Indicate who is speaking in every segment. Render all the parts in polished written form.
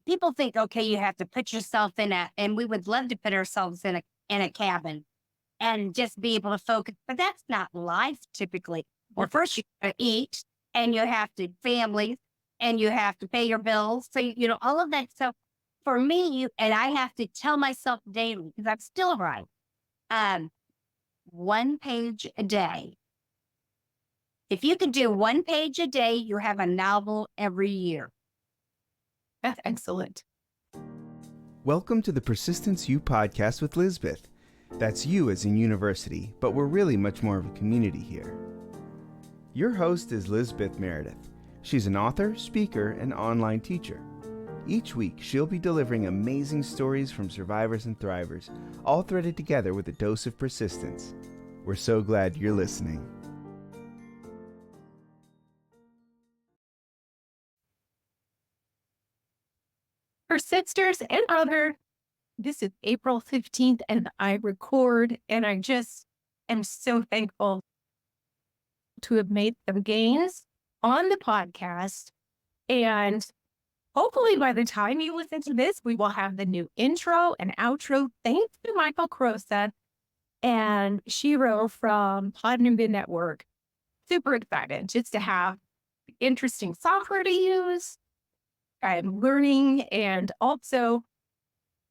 Speaker 1: people think, okay, you have to put yourself and we would love to put ourselves in a cabin and just be able to focus, but that's not life typically. Well, first you gotta eat and you have to families and you have to pay your bills. So, all of that stuff for me, and I have to tell myself daily because I'm still right. Um, one page a day. If you can do one page a day, you have a novel every year.
Speaker 2: That's excellent.
Speaker 3: Welcome to the Persistence U podcast with Lisbeth. That's you as in university, but we're really much more of a community here. Your host is Lisbeth Meredith. She's an author, speaker, and online teacher. Each week, she'll be delivering amazing stories from survivors and thrivers, all threaded together with a dose of persistence. We're so glad you're listening.
Speaker 2: Persisters and other, this is April 15th and I record, and I just am so thankful to have made some gains on the podcast. And hopefully by the time you listen to this, we will have the new intro and outro. Thanks to Michael Crosa and Shiro from Podnuga Network. Super excited just to have interesting software to use. I'm learning, and also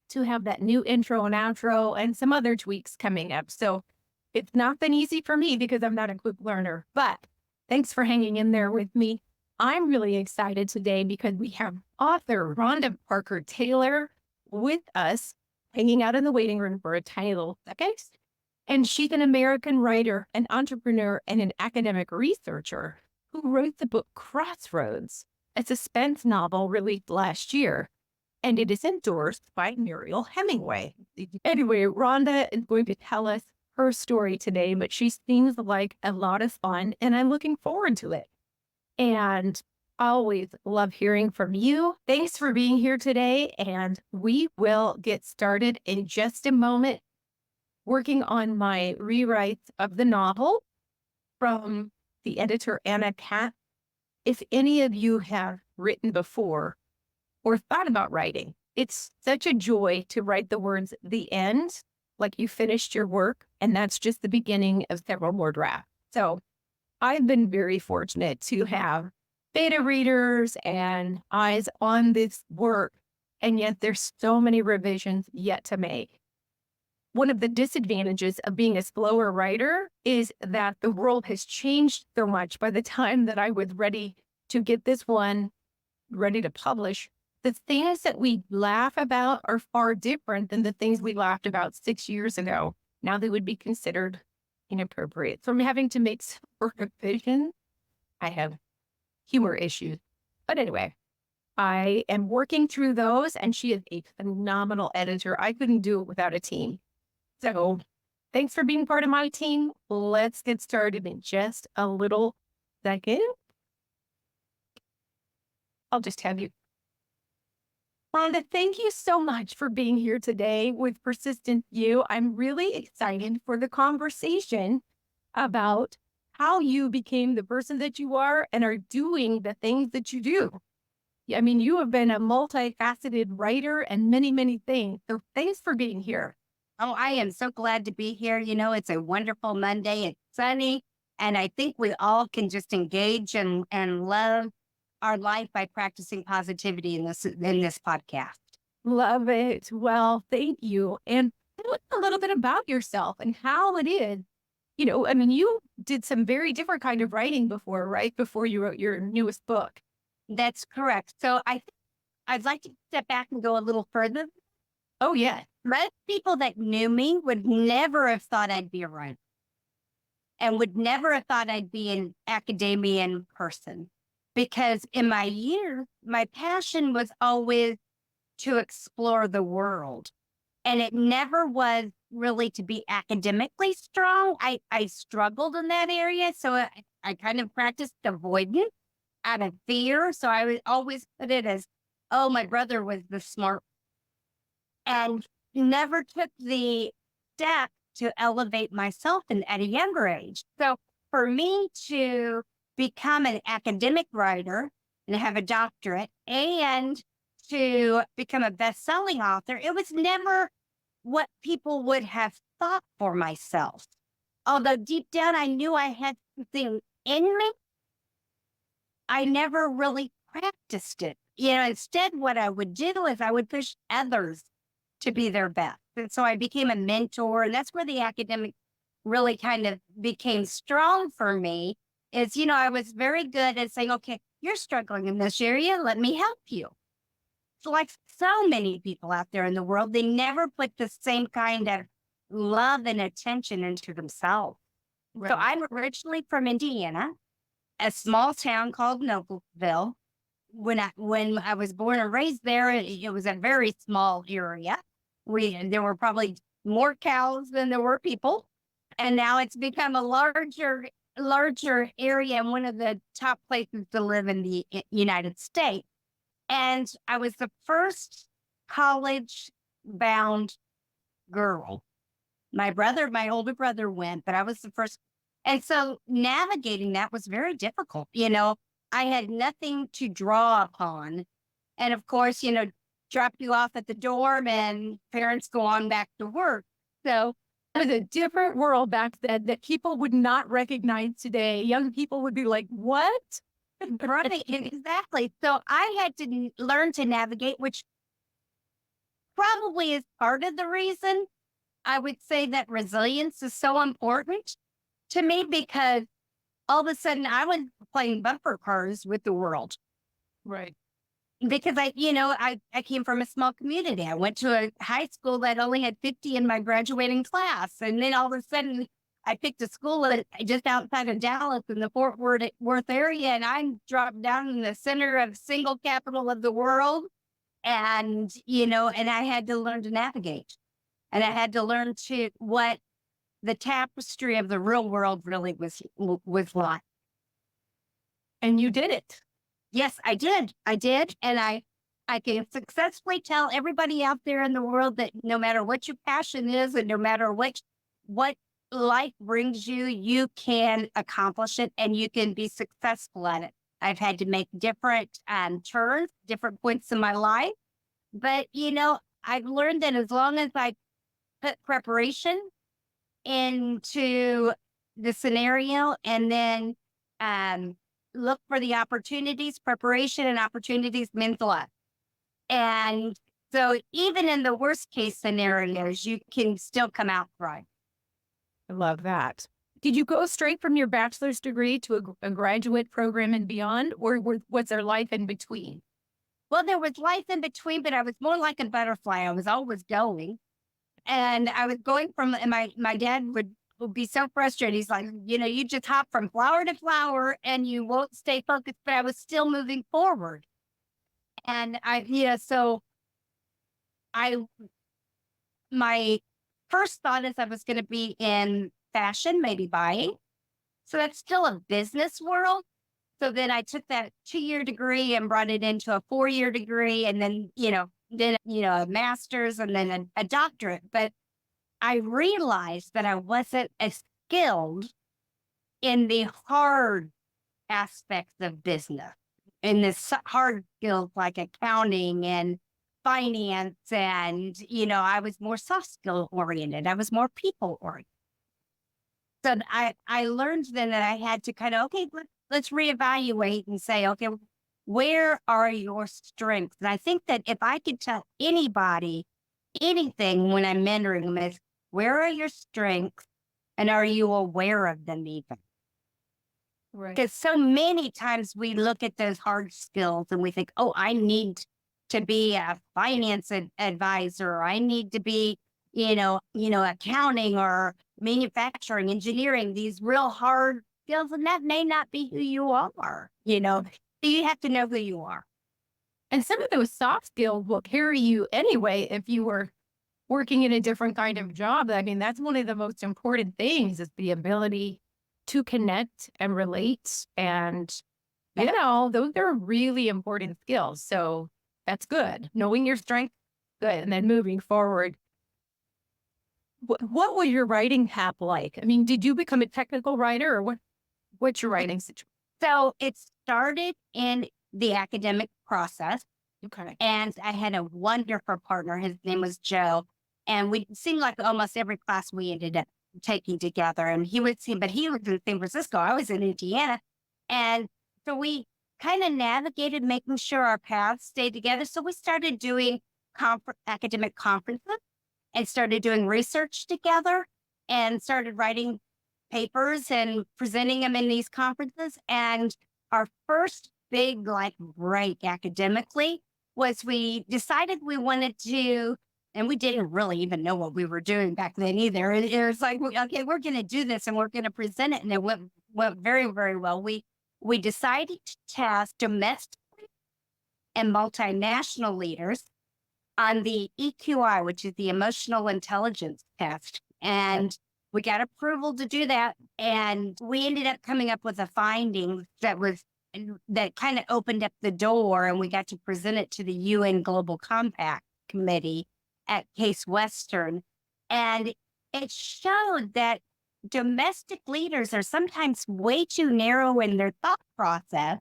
Speaker 2: to have that new intro and outro and some other tweaks coming up. So it's not been easy for me because I'm not a quick learner, but thanks for hanging in there with me. I'm really excited today because we have author Rhonda Parker Taylor with us, hanging out in the waiting room for a tiny little second. And she's an American writer, an entrepreneur, and an academic researcher who wrote the book Crossroads, a suspense novel released last year, and it is endorsed by Muriel Hemingway. Anyway, Rhonda is going to tell us her story today, but she seems like a lot of fun, and I'm looking forward to it. And I always love hearing from you. Thanks for being here today, and we will get started in just a moment, working on my rewrites of the novel from the editor, Anna Katz. If any of you have written before or thought about writing, it's such a joy to write the words "the end," like you finished your work, and that's just the beginning of several more drafts. So I've been very fortunate to have beta readers and eyes on this work, and yet there's so many revisions yet to make. One of the disadvantages of being a slower writer is that the world has changed so much by the time that I was ready to get this one ready to publish. The things that we laugh about are far different than the things we laughed about 6 years ago. Now they would be considered inappropriate. So I'm having to make some revisions. I have humor issues. But anyway, I am working through those, and she is a phenomenal editor. I couldn't do it without a team. So thanks for being part of my team. Let's get started in just a little second. I'll just have you. Rhonda, thank you so much for being here today with Persistent You. I'm really excited for the conversation about how you became the person that you are and are doing the things that you do. I mean, you have been a multifaceted writer and many, many things. So thanks for being here.
Speaker 1: Oh, I am so glad to be here. It's a wonderful Monday. It's sunny. And I think we all can just engage and love our life by practicing positivity in this podcast.
Speaker 2: Love it. Well, thank you. And tell us a little bit about yourself and how it is. You did some very different kind of writing before, right? Before you wrote your newest book.
Speaker 1: That's correct. So I'd like to step back and go a little further.
Speaker 2: Oh, yeah.
Speaker 1: Most people that knew me would never have thought I'd be a writer and would never have thought I'd be an academician person, because in my years, my passion was always to explore the world. And it never was really to be academically strong. I struggled in that area. So I kind of practiced avoidance out of fear. So I would always put it as, oh, my brother was the smart, and never took the step to elevate myself at a younger age. So for me to become an academic writer and have a doctorate and to become a best-selling author, it was never what people would have thought for myself. Although deep down I knew I had something in me, I never really practiced it. Instead, what I would do is I would push others to be their best. And so I became a mentor, and that's where the academic really kind of became strong for me. I was very good at saying, okay, you're struggling in this area. Let me help you. So like so many people out there in the world, they never put the same kind of love and attention into themselves. So I'm originally from Indiana, a small town called Noblesville. When I was born and raised there, it was a very small area. There were probably more cows than there were people. And now it's become a larger area and one of the top places to live in the United States. And I was the first college bound girl. My older brother went, but I was the first. And so navigating that was very difficult. I had nothing to draw upon. And of course, drop you off at the dorm and parents go on back to work. So
Speaker 2: it was a different world back then that people would not recognize today. Young people would be like, what?
Speaker 1: right, exactly. So I had to learn to navigate, which probably is part of the reason I would say that resilience is so important to me, because all of a sudden I was playing bumper cars with the world.
Speaker 2: Right.
Speaker 1: Because I came from a small community. I went to a high school that only had 50 in my graduating class. And then all of a sudden I picked a school just outside of Dallas in the Fort Worth area. And I dropped down in the center of single capital of the world. And, and I had to learn to navigate. And I had to learn what the tapestry of the real world really was like.
Speaker 2: And you did it.
Speaker 1: Yes, I did. And I can successfully tell everybody out there in the world that no matter what your passion is and no matter what life brings you, you can accomplish it and you can be successful at it. I've had to make different turns, different points in my life. But, I've learned that as long as I put preparation into the scenario and then look for the opportunities, preparation and opportunities means a lot. And so even in the worst case scenarios, you can still come out right.
Speaker 2: I love that. Did you go straight from your bachelor's degree to a graduate program and beyond, or was there life in between?
Speaker 1: Well, there was life in between, but I was more like a butterfly. I was always going. And I was going from, and my dad would be so frustrated. He's like, you just hop from flower to flower and you won't stay focused, but I was still moving forward. And my first thought is I was going to be in fashion, maybe buying. So that's still a business world. So then I took that 2-year degree and brought it into a 4-year degree and then, a master's and then a doctorate. But I realized that I wasn't as skilled in the hard aspects of business, in the hard skills like accounting and finance. And, I was more soft skill oriented. I was more people oriented. So I learned then that I had to kind of, okay, let's reevaluate and say, okay, where are your strengths? And I think that if I could tell anybody anything when I'm mentoring them is, where are your strengths and are you aware of them even?
Speaker 2: Right.
Speaker 1: Because so many times we look at those hard skills and we think, oh, I need to be a finance advisor. I need to be, accounting or manufacturing, engineering, these real hard skills. And that may not be who you are, So you have to know who you are.
Speaker 2: And some of those soft skills will carry you anyway if you were working in a different kind of job. I mean, that's one of the most important things is the ability to connect and relate. And, those are really important skills. So that's good. Knowing your strengths, good. And then moving forward. What was your writing path like? I mean, did you become a technical writer or what's your writing situation?
Speaker 1: So it started in the academic process.
Speaker 2: Okay.
Speaker 1: And I had a wonderful partner. His name was Joe. And we seemed like almost every class we ended up taking together. And he would see, but he was in San Francisco. I was in Indiana. And so we kind of navigated making sure our paths stayed together. So we started doing academic conferences and started doing research together and started writing papers and presenting them in these conferences. And our first big like break academically was we decided we wanted to, and we didn't really even know what we were doing back then either. It was like, okay, we're going to do this and we're going to present it. And it went very, very well. We decided to test domestic and multinational leaders on the EQI, which is the emotional intelligence test. And we got approval to do that. And we ended up coming up with a finding that kind of opened up the door, and we got to present it to the UN Global Compact Committee at Case Western. And it showed that domestic leaders are sometimes way too narrow in their thought process,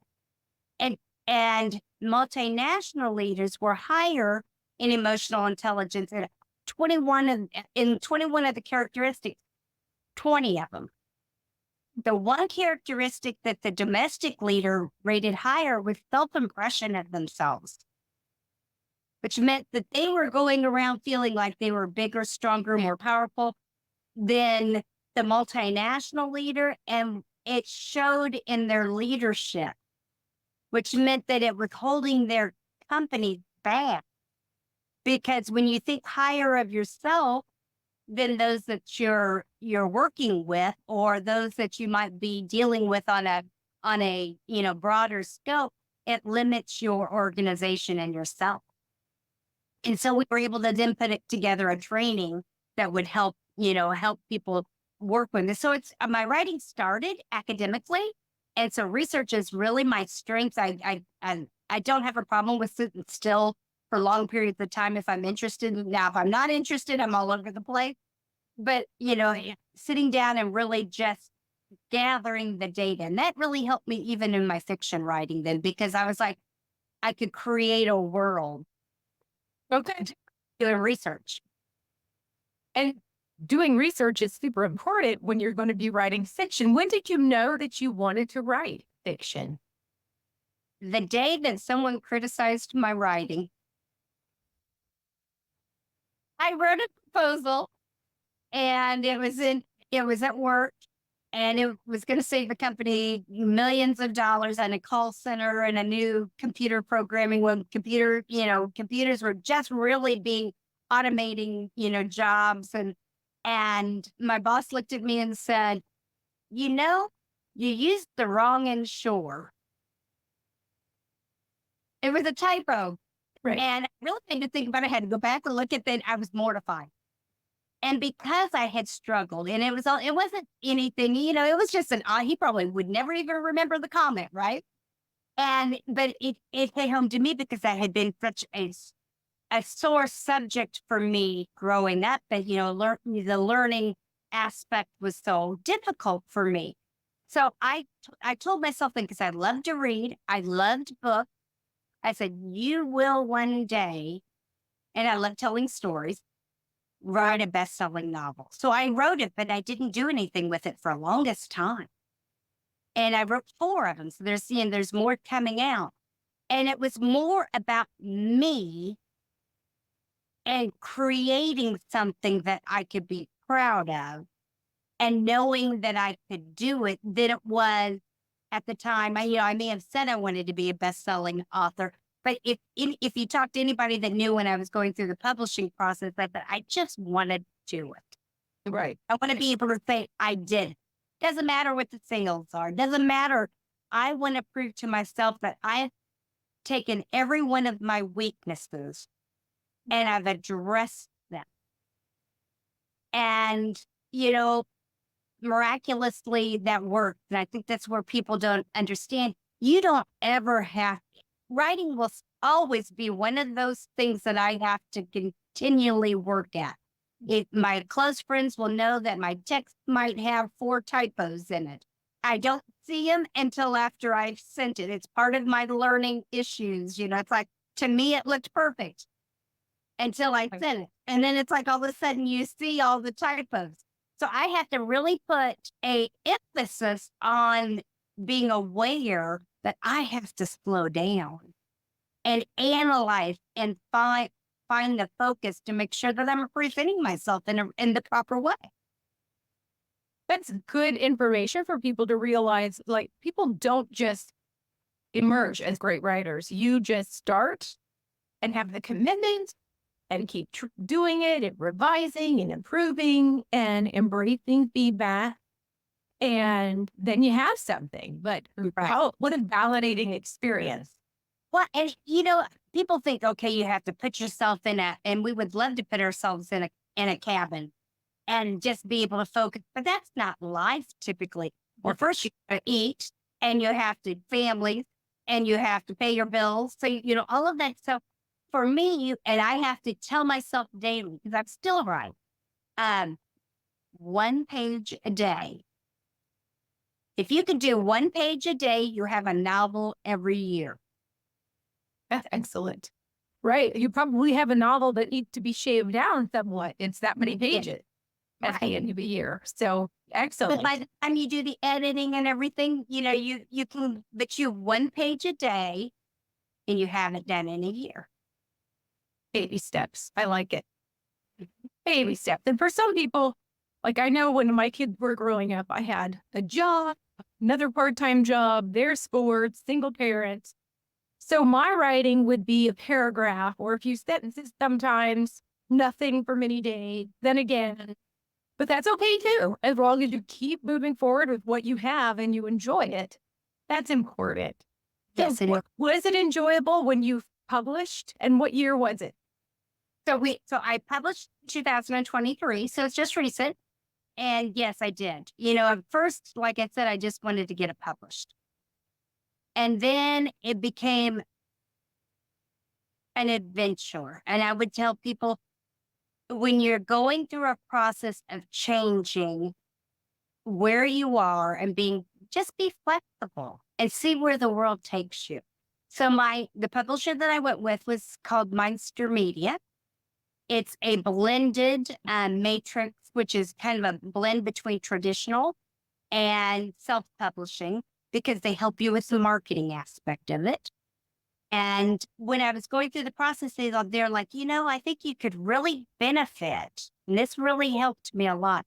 Speaker 1: and multinational leaders were higher in emotional intelligence in 21 of the characteristics, 20 of them. The one characteristic that the domestic leader rated higher was self-impression of themselves, which meant that they were going around feeling like they were bigger, stronger, more powerful than the multinational leader. And it showed in their leadership, which meant that it was holding their company back. Because when you think higher of yourself than those that you're working with, or those that you might be dealing with on a broader scope, it limits your organization and yourself. And so we were able to then put it together a training that would help people work with this. So it's my writing started academically, and so research is really my strength. I don't have a problem with it still for long periods of time if I'm interested. Now, if I'm not interested, I'm all over the place. But, sitting down and really just gathering the data, and that really helped me even in my fiction writing then, because I was like, I could create a world.
Speaker 2: Okay.
Speaker 1: Doing research.
Speaker 2: And doing research is super important when you're going to be writing fiction. When did you know that you wanted to write fiction?
Speaker 1: The day that someone criticized my writing. I wrote a proposal, and it was at work, and it was going to save the company millions of dollars on a call center and a new computer programming when computers were just really being automating, jobs. And my boss looked at me and said, you used the wrong insurer. It was a typo.
Speaker 2: Right.
Speaker 1: And I really had to think about it. I had to go back and look at that. I was mortified. And because I had struggled, and it wasn't anything, it was just he probably would never even remember the comment, right? But it hit home to me because that had been such a sore subject for me growing up. But, the learning aspect was so difficult for me. So I told myself, because I loved to read, I loved books. I said, you will one day, and I love telling stories, write a best-selling novel. So I wrote it, but I didn't do anything with it for the longest time. And I wrote 4 of them. So there's more coming out. And it was more about me and creating something that I could be proud of and knowing that I could do it than it was at the time. I may have said I wanted to be a best-selling author, but if you talk to anybody that knew when I was going through the publishing process, I thought I just wanted to do it.
Speaker 2: Right.
Speaker 1: I want to be able to say I did it. Doesn't matter what the sales are. Doesn't matter. I want to prove to myself that I've taken every one of my weaknesses and I've addressed them. And, miraculously that worked. And I think that's where people don't understand. You don't ever writing will always be one of those things that I have to continually work at. My close friends will know that my text might have 4 typos in it. I don't see them until after I've sent it. It's part of my learning issues. It's like To me, it looked perfect until I sent it. And then it's like all of a sudden you see all the typos. So I have to really put a emphasis on being aware that I have to slow down and analyze and find the focus to make sure that I'm presenting myself in the proper way.
Speaker 2: That's good information for people to realize, like, people don't just emerge as great writers. You just start and have the commitment and keep doing it and revising and improving and embracing feedback. And then you have something. But what a validating experience.
Speaker 1: Well, and people think, okay, you have to put yourself and we would love to put ourselves in a cabin and just be able to focus, but that's not life typically. Well, first you got to eat, and you have to families, and you have to pay your bills. So all of that. So for me, and I have to tell myself daily, because I'm still right. 1 page a day. If you can do 1 page a day, you have a novel every year.
Speaker 2: That's excellent. Right. You probably have a novel that needs to be shaved down somewhat. It's that many pages at the end of a year. So excellent.
Speaker 1: But by the time you do the editing and everything, you can, but you 1 page a day and you have it done in a year.
Speaker 2: Baby steps. I like it. Baby steps. And for some people, like I know when my kids were growing up, I had a job, another part-time job, their sports, single parents. So my writing would be a paragraph or a few sentences sometimes, nothing for many days, then again. But that's okay too, as long as you keep moving forward with what you have and you enjoy it. That's important.
Speaker 1: Yes,
Speaker 2: So was it enjoyable when you published, and what year was it?
Speaker 1: So I published 2023, so it's just recent. And yes, I did. At first, like I said, I just wanted to get it published. And then it became an adventure. And I would tell people, when you're going through a process of changing where you are and just be flexible and see where the world takes you. So the publisher that I went with was called Meinster Media. It's a blended matrix, which is kind of a blend between traditional and self-publishing, because they help you with the marketing aspect of it. And when I was going through the process, they're like, I think you could really benefit. And this really helped me a lot,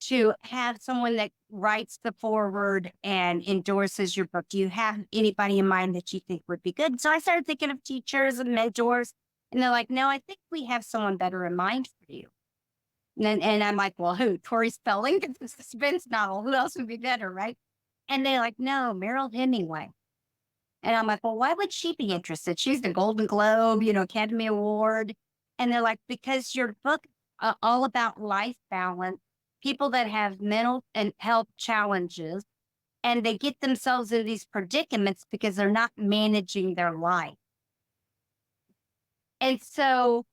Speaker 1: to have someone that writes the foreword and endorses your book. Do you have anybody in mind that you think would be good? So I started thinking of teachers and mentors. And they're like, no, I think we have someone better in mind for you. And I'm like, well, who? Tori Spelling? It's a suspense novel. Who else would be better, right? And they're like, no, Meryl Hemingway. And I'm like, well, why would she be interested? She's the Golden Globe, Academy Award. And they're like, because your book all about life balance, people that have mental and health challenges, and they get themselves in these predicaments because they're not managing their life. And so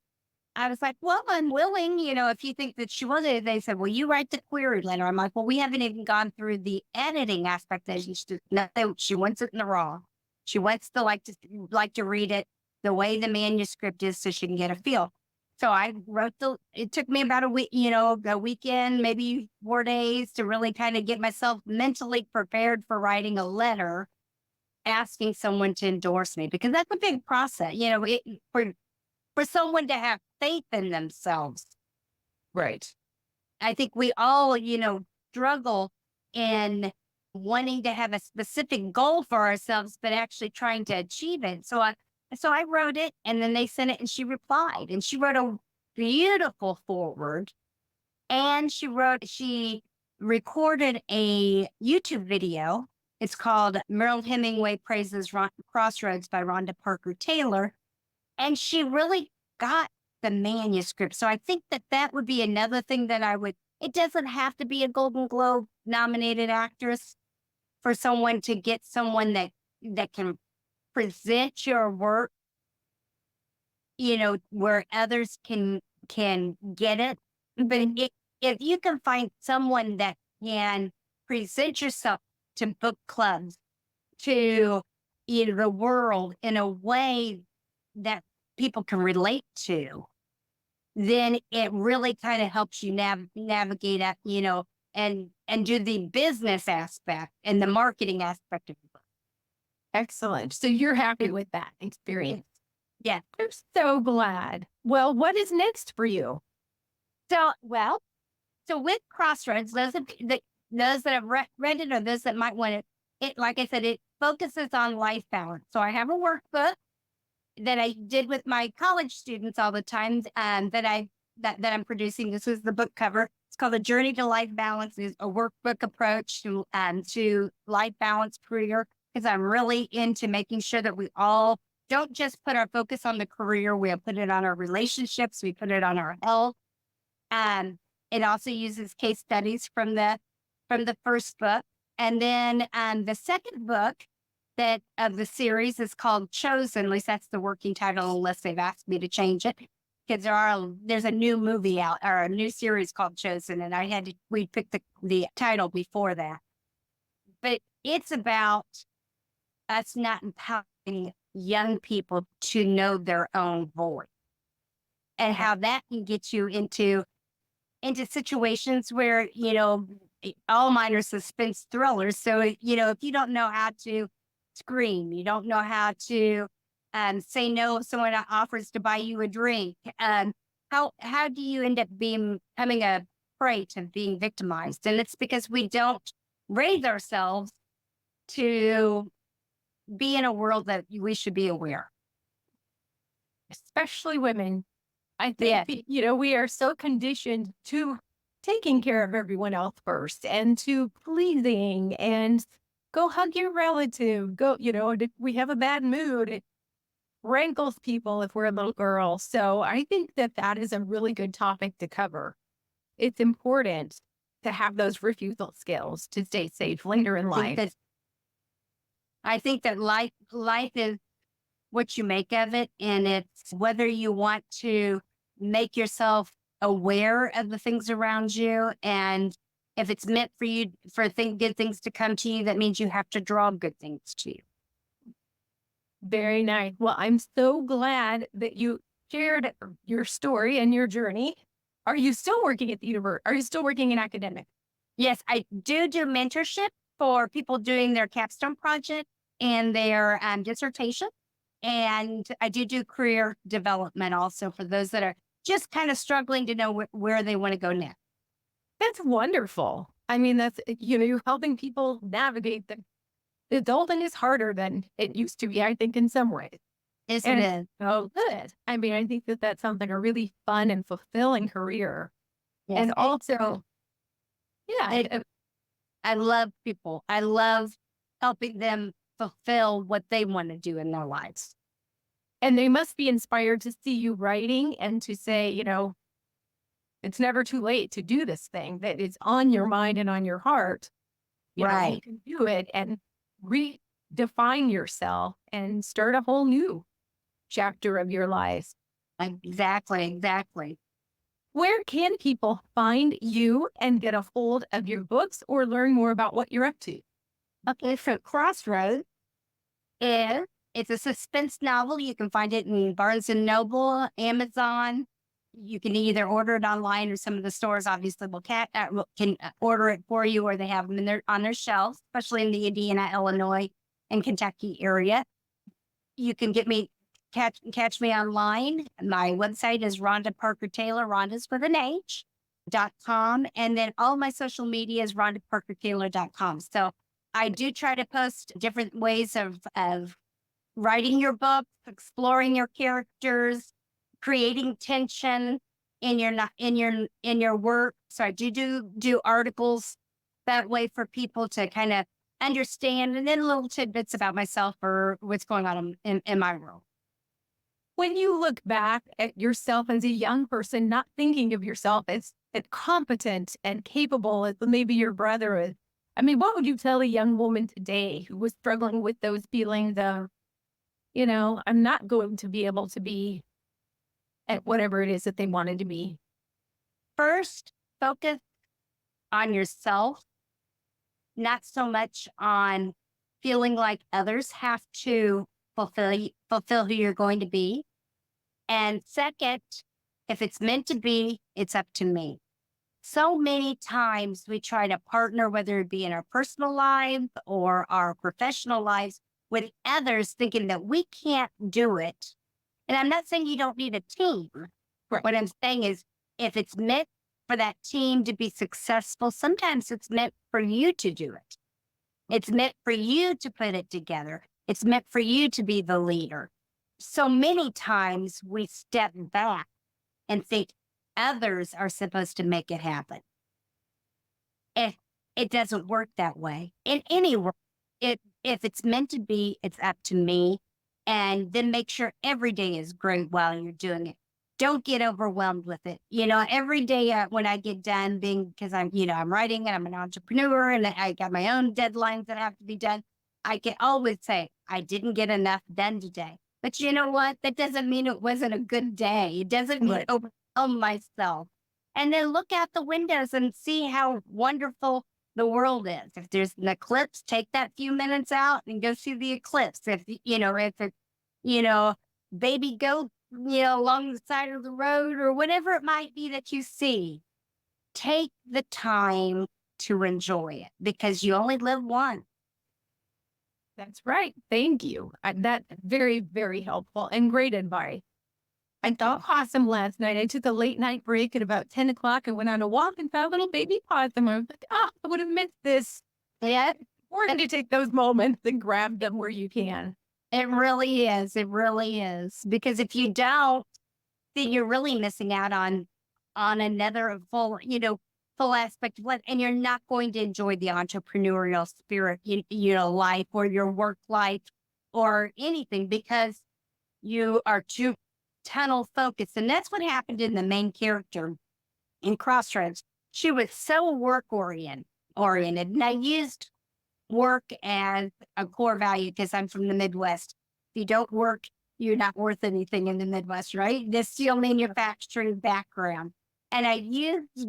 Speaker 1: I was like, well, I'm willing, if you think that she was it. They said, well, you write the query letter. I'm like, well, we haven't even gone through the editing aspect that she wants it in the raw. She wants to like to read it the way the manuscript is, so she can get a feel. So I wrote it took me about a week, a weekend, maybe 4 days, to really kind of get myself mentally prepared for writing a letter, asking someone to endorse me, because that's a big process, for someone to have faith in themselves.
Speaker 2: Right.
Speaker 1: I think we all, struggle in wanting to have a specific goal for ourselves, but actually trying to achieve it. So I wrote it, and then they sent it, and she replied, and she wrote a beautiful foreword, and she recorded a YouTube video. It's called Meryl Hemingway Praises Crossroads by Rhonda Parker Taylor. And she really got the manuscript. So I think that would be another thing that it doesn't have to be a Golden Globe nominated actress for someone to get someone that can present your work, where others can get it. But if you can find someone that can present yourself to book clubs, to the world in a way that people can relate to, then it really kind of helps you navigate that, and do the business aspect and the marketing aspect of it.
Speaker 2: Excellent. So you're happy with that experience.
Speaker 1: Yeah.
Speaker 2: I'm so glad. Well, what is next for you?
Speaker 1: So with Crossroads, those that have read it or those that might want it, like I said, it focuses on life balance. So I have a workbook that I did with my college students all the time, that I'm producing. This was the book cover. It's called "A Journey to Life Balance." It's a workbook approach to life balance career, because I'm really into making sure that we all don't just put our focus on the career. We put it on our relationships. We put it on our health. It also uses case studies from the first book, and then the second book that of the series is called Chosen. At least that's the working title, unless they've asked me to change it, because there's a new movie out, or a new series called Chosen, and we picked the title before that. But it's about us not empowering young people to know their own voice, and how that can get you into situations where, all mine are suspense thrillers. So, if you don't know how to scream, you don't know how to say no if someone offers to buy you a drink, how do you end up becoming a prey to being victimized? And it's because we don't raise ourselves to be in a world that we should be aware.
Speaker 2: Especially women. I
Speaker 1: Yes.
Speaker 2: think, we are so conditioned to taking care of everyone else first, and to pleasing, and go hug your relative. Go, if we have a bad mood, it rankles people if we're a little girl. So I think that is a really good topic to cover. It's important to have those refusal skills to stay safe later in life.
Speaker 1: I think that life is what you make of it, and it's whether you want to make yourself aware of the things around you, and if it's meant for you good things to come to you, that means you have to draw good things to you.
Speaker 2: Very nice. Well, I'm so glad that you shared your story and your journey. Are you still working at the university? Are you still working in academic?
Speaker 1: Yes, I do mentorship for people doing their capstone project and their dissertation. And I do career development also for those that are just kind of struggling to know where they want to go next.
Speaker 2: That's wonderful. I mean, that's, you're helping people navigate the adulting is harder than it used to be, I think, in some ways.
Speaker 1: Yes,
Speaker 2: And
Speaker 1: it is.
Speaker 2: oh, good. I mean, I think that sounds like a really fun and fulfilling career.
Speaker 1: Yes.
Speaker 2: And also, yeah,
Speaker 1: I love people. I love helping them fulfill what they want to do in their lives.
Speaker 2: and they must be inspired to see you writing and to say, it's never too late to do this thing that is on your mind and on your heart. You
Speaker 1: Right.
Speaker 2: can do it and redefine yourself and start a whole new chapter of your life.
Speaker 1: Exactly.
Speaker 2: Where can people find you and get a hold of your books or learn more about what you're up to?
Speaker 1: Okay, so Crossroads it's a suspense novel. You can find it in Barnes and Noble, Amazon. You can either order it online, or some of the stores obviously can order it for you, or they have them on their shelves, especially in the Indiana, Illinois, and Kentucky area. You can catch me online. My website is Rhonda Parker Taylor. Rhonda's with an H. .com, and then all my social media is RhondaParkerTaylor.com. So I do try to post different ways of writing your book, exploring your characters, creating tension in your work. So I do articles that way for people to kind of understand, and then little tidbits about myself or what's going on in my world.
Speaker 2: When you look back at yourself as a young person, not thinking of yourself as competent and capable as maybe your brother is, I mean, what would you tell a young woman today who was struggling with those feelings of, I'm not going to be able to be at whatever it is that they wanted to be?
Speaker 1: First, focus on yourself, not so much on feeling like others have to fulfill who you're going to be. And second, if it's meant to be, it's up to me. So many times we try to partner, whether it be in our personal lives or our professional lives, with others, thinking that we can't do it. And I'm not saying you don't need a team.
Speaker 2: Right.
Speaker 1: What I'm saying is, if it's meant for that team to be successful, sometimes it's meant for you to do it. It's meant for you to put it together. It's meant for you to be the leader. So many times we step back and think others are supposed to make it happen. It doesn't work that way. In any work, if it's meant to be, it's up to me. And then make sure every day is great while you're doing it. Don't get overwhelmed with it. Every day when I get done because I'm writing and I'm an entrepreneur and I got my own deadlines that have to be done. I can always say, I didn't get enough done today. But you know what? That doesn't mean it wasn't a good day. It doesn't mean overwhelm myself. And then look out the windows and see how wonderful the world is. If there's an eclipse, take that few minutes out and go see the eclipse. If it's, baby goat, along the side of the road or whatever it might be that you see, take the time to enjoy it because you only live once.
Speaker 2: That's right. Thank you. That's very, very helpful and great advice. I thought possum last night. I took a late night break at about 10 o'clock and went on a walk and found a little baby possum. I was like, I would have missed this.
Speaker 1: Yeah,
Speaker 2: Important to take those moments and grab them where you can.
Speaker 1: it really is. It really is. Because if you don't, then you're really missing out on another full aspect of life, and you're not going to enjoy the entrepreneurial spirit, life or your work life or anything because you are too tunnel focused. And that's what happened in the main character in Crossroads. She was so work oriented. And I used work as a core value because I'm from the Midwest. If you don't work, you're not worth anything in the Midwest, right? The steel manufacturing background. And I used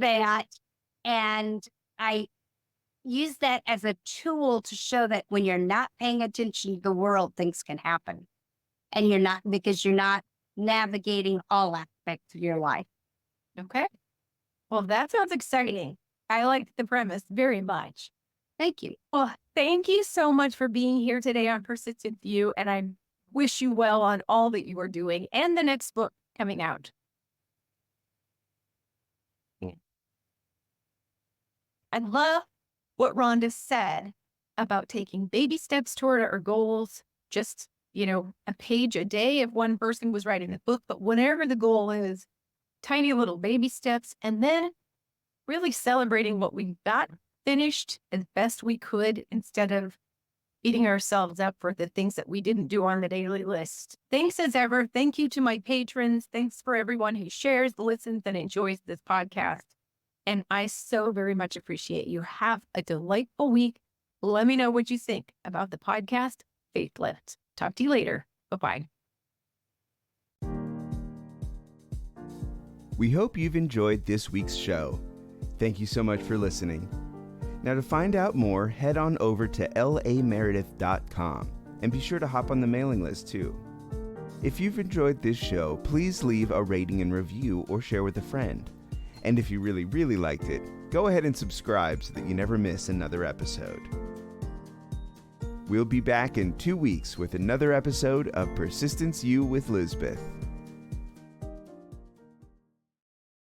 Speaker 1: that as a tool to show that when you're not paying attention to the world, things can happen. And because you're not navigating all aspects of your life.
Speaker 2: Okay. Well, that sounds exciting. I like the premise very much.
Speaker 1: Thank you.
Speaker 2: Well, thank you so much for being here today on Persistent View. And I wish you well on all that you are doing and the next book coming out. I love what Rhonda said about taking baby steps toward our goals. Just, a page a day if one person was writing a book, but whatever the goal is, tiny little baby steps, and then really celebrating what we got finished as best we could instead of beating ourselves up for the things that we didn't do on the daily list. Thanks as ever. Thank you to my patrons. Thanks for everyone who shares, listens, and enjoys this podcast. And I so very much appreciate you. Have a delightful week. Let me know what you think about the podcast, Faith Lift. Talk to you later. Bye-bye.
Speaker 3: We hope you've enjoyed this week's show. Thank you so much for listening. Now, to find out more, head on over to lameredith.com and be sure to hop on the mailing list too. If you've enjoyed this show, please leave a rating and review or share with a friend. And if you really, really liked it, go ahead and subscribe so that you never miss another episode. We'll be back in 2 weeks with another episode of Persistence U with Lisbeth.